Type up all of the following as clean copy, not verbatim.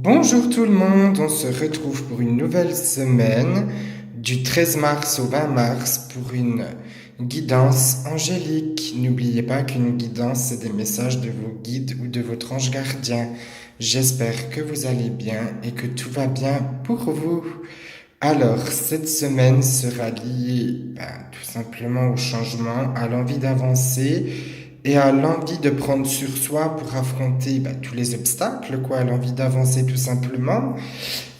Bonjour tout le monde, on se retrouve pour une nouvelle semaine du 13 mars au 20 mars pour une guidance angélique. N'oubliez pas qu'une guidance, c'est des messages de vos guides ou de votre ange gardien. J'espère que vous allez bien et que tout va bien pour vous. Alors, cette semaine sera liée tout simplement au changement, à l'envie d'avancer et à l'envie de prendre sur soi pour affronter tous les obstacles, quoi, à l'envie d'avancer tout simplement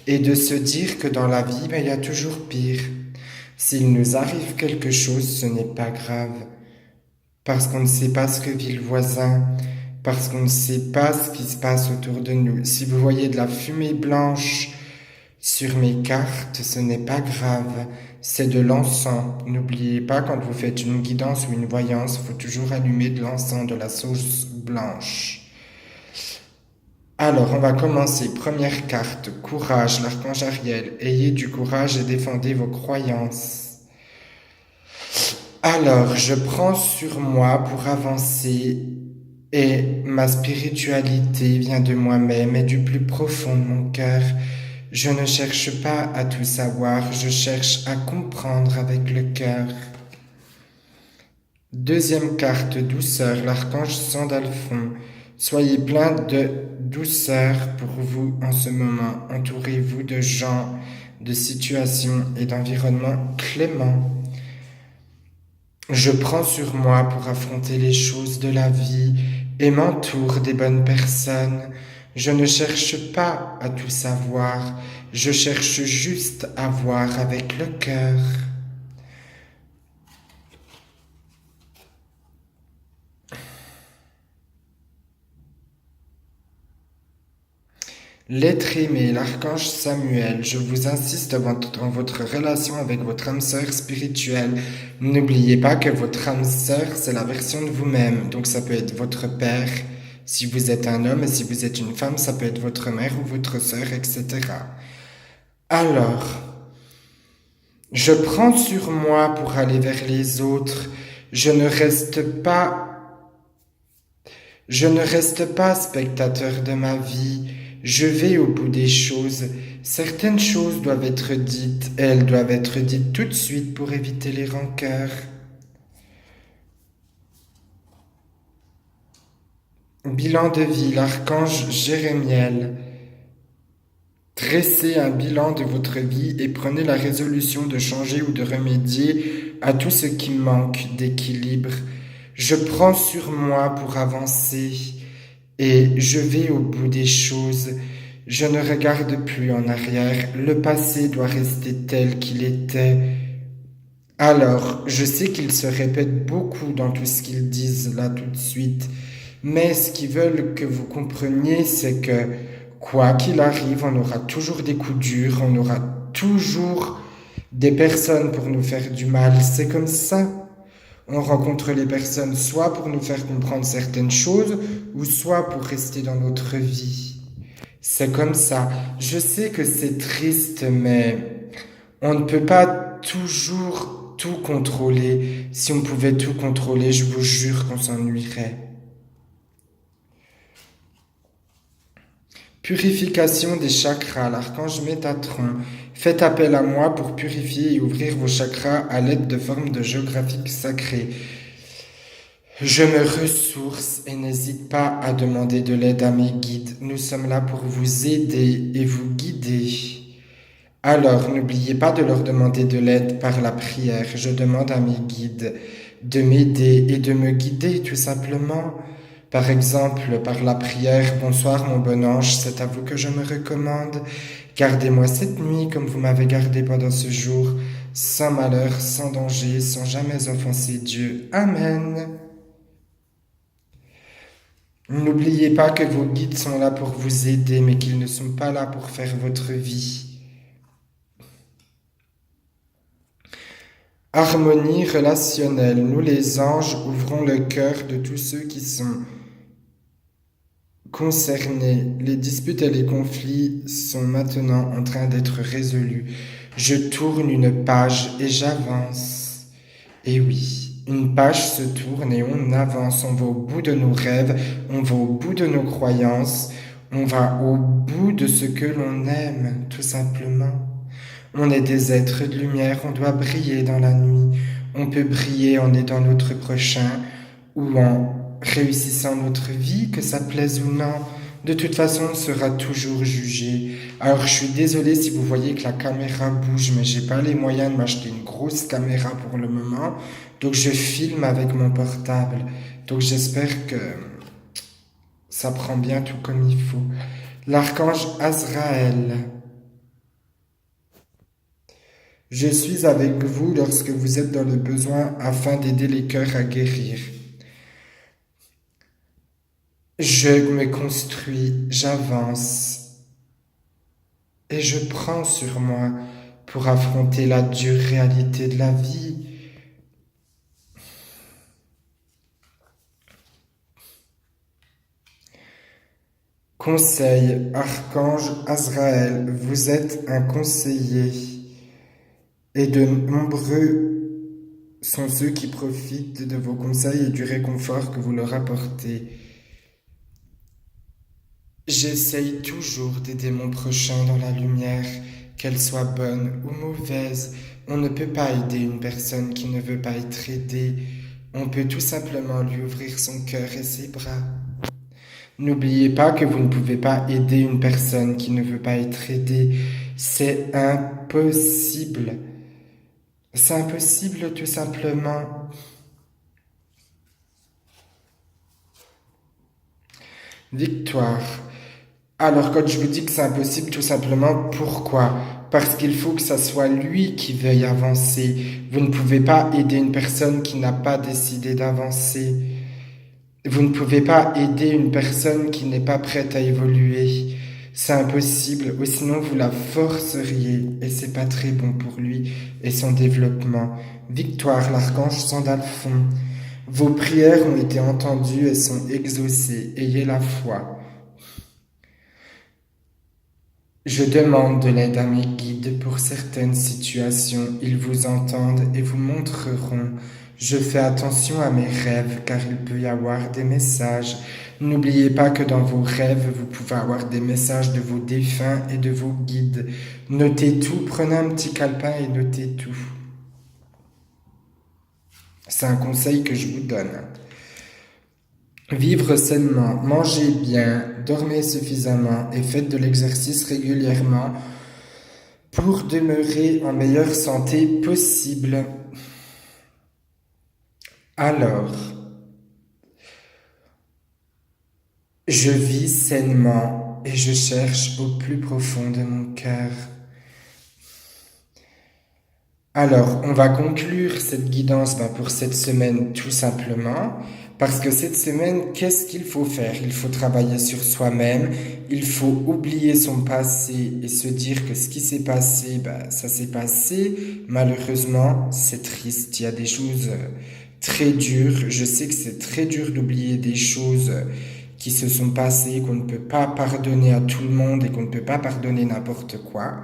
et de se dire que dans la vie, il y a toujours pire. S'il nous arrive quelque chose, ce n'est pas grave parce qu'on ne sait pas ce que vit le voisin, parce qu'on ne sait pas ce qui se passe autour de nous. Si vous voyez de la fumée blanche sur mes cartes, ce n'est pas grave, c'est de l'encens. N'oubliez pas, quand vous faites une guidance ou une voyance, il faut toujours allumer de l'encens, de la sauce blanche. Alors, on va commencer. Première carte, courage, l'archange Ariel. Ayez du courage et défendez vos croyances. Alors, je prends sur moi pour avancer et ma spiritualité vient de moi-même et du plus profond de mon cœur. Je ne cherche pas à tout savoir, je cherche à comprendre avec le cœur. Deuxième carte, douceur, l'archange Sandalphon. Soyez plein de douceur pour vous en ce moment. Entourez-vous de gens, de situations et d'environnements cléments. Je prends sur moi pour affronter les choses de la vie et m'entoure des bonnes personnes. Je ne cherche pas à tout savoir, je cherche juste à voir avec le cœur. L'être aimé, l'archange Samuel, je vous insiste dans votre relation avec votre âme sœur spirituelle. N'oubliez pas que votre âme sœur, c'est la version de vous-même. Donc ça peut être votre père, si vous êtes un homme, et si vous êtes une femme, ça peut être votre mère ou votre sœur, etc. Alors, je prends sur moi pour aller vers les autres. Je ne reste pas spectateur de ma vie. Je vais au bout des choses. Certaines choses doivent être dites, et elles doivent être dites tout de suite pour éviter les rancœurs. Bilan de vie, l'archange Jérémiel. Dressez un bilan de votre vie et prenez la résolution de changer ou de remédier à tout ce qui manque d'équilibre. Je prends sur moi pour avancer et je vais au bout des choses. Je ne regarde plus en arrière. Le passé doit rester tel qu'il était. Alors, je sais qu'ils se répètent beaucoup dans tout ce qu'ils disent là tout de suite, mais ce qu'ils veulent que vous compreniez, c'est que quoi qu'il arrive, on aura toujours des coups durs, on aura toujours des personnes pour nous faire du mal. C'est comme ça. On rencontre les personnes soit pour nous faire comprendre certaines choses, ou soit pour rester dans notre vie. C'est comme ça. Je sais que c'est triste, mais on ne peut pas toujours tout contrôler. Si on pouvait tout contrôler, je vous jure qu'on s'ennuierait. Purification des chakras, l'archange Métatron. Faites appel à moi pour purifier et ouvrir vos chakras à l'aide de formes de géographique sacrée. Je me ressource et n'hésite pas à demander de l'aide à mes guides. Nous sommes là pour vous aider et vous guider. Alors, n'oubliez pas de leur demander de l'aide par la prière. Je demande à mes guides de m'aider et de me guider tout simplement. Par exemple, par la prière, bonsoir mon bon ange, c'est à vous que je me recommande. Gardez-moi cette nuit comme vous m'avez gardé pendant ce jour, sans malheur, sans danger, sans jamais offenser Dieu. Amen. N'oubliez pas que vos guides sont là pour vous aider, mais qu'ils ne sont pas là pour faire votre vie. Harmonie relationnelle. Nous les anges ouvrons le cœur de tous ceux qui sont concernés. Les disputes et les conflits sont maintenant en train d'être résolus. Je tourne une page et j'avance. Et oui, une page se tourne et on avance. On va au bout de nos rêves, on va au bout de nos croyances, On va au bout de ce que l'on aime, tout simplement. On est des êtres de lumière, on doit briller dans la nuit. On peut briller en aidant notre prochain ou en réussissant notre vie, que ça plaise ou non. De toute façon, on sera toujours jugé. Alors, je suis désolé si vous voyez que la caméra bouge, mais j'ai pas les moyens de m'acheter une grosse caméra pour le moment. Donc, je filme avec mon portable. Donc, j'espère que ça prend bien tout comme il faut. L'archange Azraël. Je suis avec vous lorsque vous êtes dans le besoin afin d'aider les cœurs à guérir. Je me construis, j'avance et je prends sur moi pour affronter la dure réalité de la vie. Conseil, Archange Azraël, vous êtes un conseiller et de nombreux sont ceux qui profitent de vos conseils et du réconfort que vous leur apportez. J'essaye toujours d'aider mon prochain dans la lumière, qu'elle soit bonne ou mauvaise. On ne peut pas aider une personne qui ne veut pas être aidée. On peut tout simplement lui ouvrir son cœur et ses bras. N'oubliez pas que vous ne pouvez pas aider une personne qui ne veut pas être aidée. C'est impossible. C'est impossible tout simplement. Victoire. Alors quand je vous dis que c'est impossible, tout simplement, pourquoi? Parce qu'il faut que ça soit lui qui veuille avancer. Vous ne pouvez pas aider une personne qui n'a pas décidé d'avancer. Vous ne pouvez pas aider une personne qui n'est pas prête à évoluer. C'est impossible, ou sinon vous la forceriez, et c'est pas très bon pour lui et son développement. Victoire, l'archange Sandalphon. Vos prières ont été entendues et sont exaucées. Ayez la foi. Je demande de l'aide à mes guides pour certaines situations. Ils vous entendent et vous montreront. Je fais attention à mes rêves car il peut y avoir des messages. N'oubliez pas que dans vos rêves, vous pouvez avoir des messages de vos défunts et de vos guides. Notez tout, prenez un petit calepin et notez tout. C'est un conseil que je vous donne. Vivre sainement, mangez bien, dormez suffisamment et faites de l'exercice régulièrement pour demeurer en meilleure santé possible. Alors, je vis sainement et je cherche au plus profond de mon cœur. Alors, on va conclure cette guidance pour cette semaine tout simplement, parce que cette semaine, qu'est-ce qu'il faut faire? Il faut travailler sur soi-même, il faut oublier son passé et se dire que ce qui s'est passé, ça s'est passé. Malheureusement, c'est triste, il y a des choses très dures. Je sais que c'est très dur d'oublier des choses qui se sont passées, qu'on ne peut pas pardonner à tout le monde et qu'on ne peut pas pardonner n'importe quoi.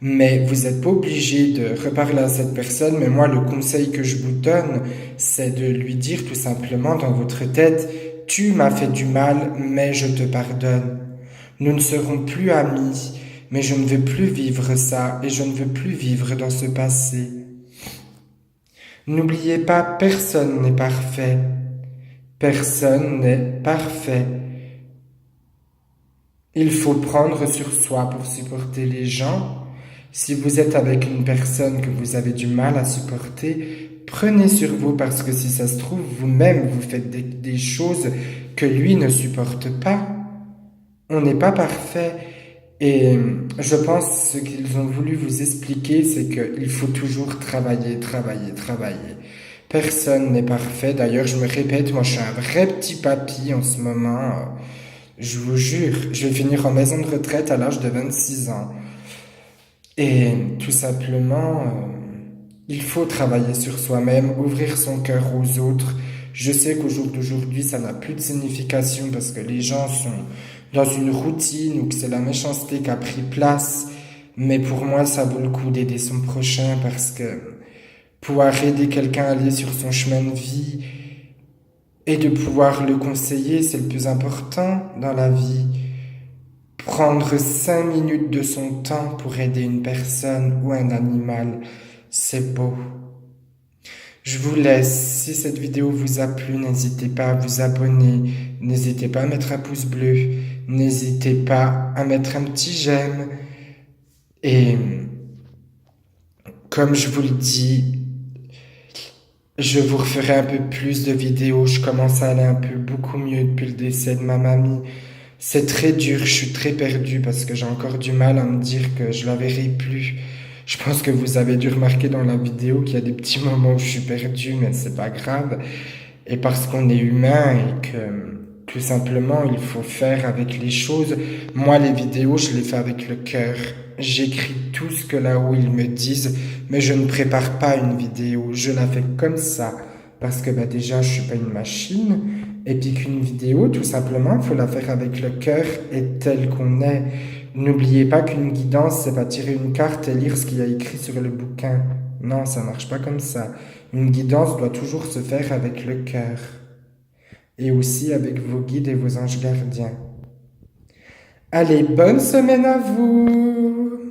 Mais vous n'êtes pas obligé de reparler à cette personne, mais moi, le conseil que je vous donne, c'est de lui dire tout simplement dans votre tête, tu m'as fait du mal, mais je te pardonne. Nous ne serons plus amis, mais je ne veux plus vivre ça et je ne veux plus vivre dans ce passé. N'oubliez pas, personne n'est parfait. Personne n'est parfait. Il faut prendre sur soi pour supporter les gens. Si vous êtes avec une personne que vous avez du mal à supporter, prenez sur vous parce que si ça se trouve, vous-même, vous faites des choses que lui ne supporte pas. On n'est pas parfait. Et je pense ce qu'ils ont voulu vous expliquer, c'est qu'il faut toujours travailler, travailler, travailler. Personne n'est parfait. D'ailleurs, je me répète, moi je suis un vrai petit papy en ce moment. Je vous jure, je vais finir en maison de retraite à l'âge de 26 ans. Et tout simplement, il faut travailler sur soi-même, ouvrir son cœur aux autres. Je sais qu'au jour d'aujourd'hui, ça n'a plus de signification parce que les gens sont dans une routine ou que c'est la méchanceté qui a pris place. Mais pour moi, ça vaut le coup d'aider son prochain parce que pouvoir aider quelqu'un à aller sur son chemin de vie et de pouvoir le conseiller, c'est le plus important dans la vie. Prendre 5 minutes de son temps pour aider une personne ou un animal, c'est beau. Je vous laisse. Si cette vidéo vous a plu, n'hésitez pas à vous abonner. N'hésitez pas à mettre un pouce bleu. N'hésitez pas à mettre un petit j'aime. Et comme je vous le dis, je vous referai un peu plus de vidéos. Je commence à aller un peu beaucoup mieux depuis le décès de ma mamie. C'est très dur, je suis très perdu parce que j'ai encore du mal à me dire que je la verrai plus. Je pense que vous avez dû remarquer dans la vidéo qu'il y a des petits moments où je suis perdu, mais c'est pas grave. Et parce qu'on est humain et que tout simplement il faut faire avec les choses. Moi, les vidéos, je les fais avec le cœur. J'écris tout ce que là-haut ils me disent, mais je ne prépare pas une vidéo. Je la fais comme ça. Parce que bah, déjà, je suis pas une machine. Et puis qu'une vidéo, tout simplement, il faut la faire avec le cœur et tel qu'on est. N'oubliez pas qu'une guidance, c'est pas tirer une carte et lire ce qu'il y a écrit sur le bouquin. Non, ça marche pas comme ça. Une guidance doit toujours se faire avec le cœur. Et aussi avec vos guides et vos anges gardiens. Allez, bonne semaine à vous!